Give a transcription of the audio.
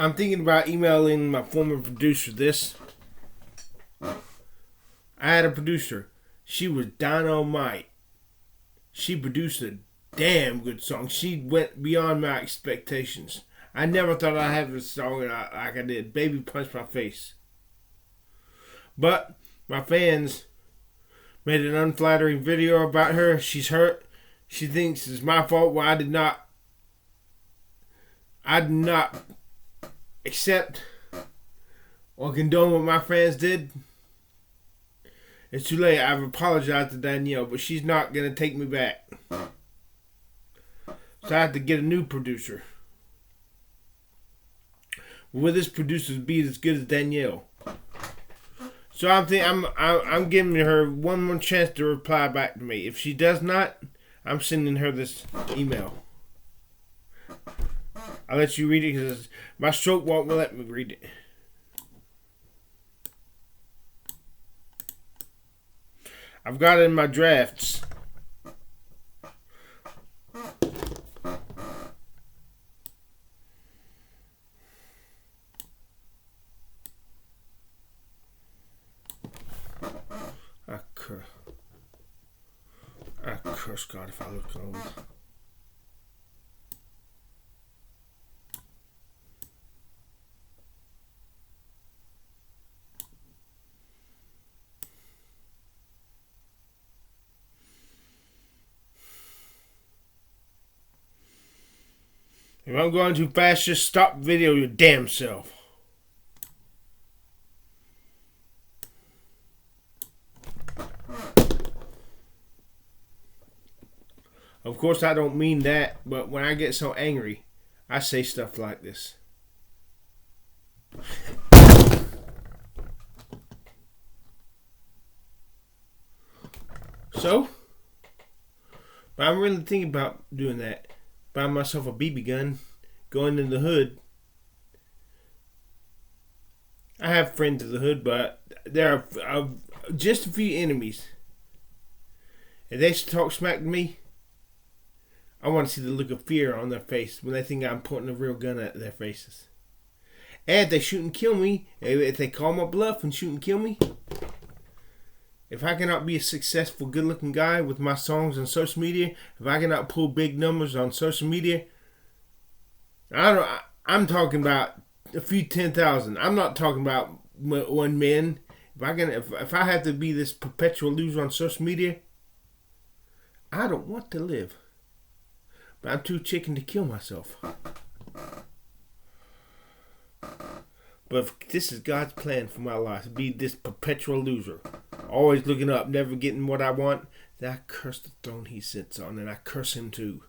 I'm thinking about emailing my former producer this. I had a producer. She was dynamite. She produced a damn good song. She went beyond my expectations. I never thought I'd have a song like I did. Baby Punch My Face. But my fans made an unflattering video about her. She's hurt. She thinks it's my fault. Well, I did not accept or condone what my fans did. It's too late. I've apologized to Danielle, but she's not going to take me back. So I have to get a new producer. Will this producer be as good as Danielle? So I'm giving her one more chance to reply back to me. If she does not, I'm sending her this email. I'll let you read it because my stroke won't let me read it. I've got it in my drafts. I curse God if I look old. If I'm going too fast, just stop the video your damn self. Of course, I don't mean that, but when I get so angry, I say stuff like this. So, but I'm really thinking about doing that. Buying myself a BB gun, going in the hood. I have friends in the hood, but there are just a few enemies. If they talk smack to me, I want to see the look of fear on their face when they think I'm pointing a real gun at their faces. And if they shoot and kill me, if they call my bluff and shoot and kill me, if I cannot be a successful, good-looking guy with my songs on social media, if I cannot pull big numbers on social media, I'm talking about a few 10,000. I'm not talking about 1 million. If I have to be this perpetual loser on social media, I don't want to live. But I'm too chicken to kill myself. But if this is God's plan for my life, be this perpetual loser, always looking up, never getting what I want, then I curse the throne he sits on, and I curse him too.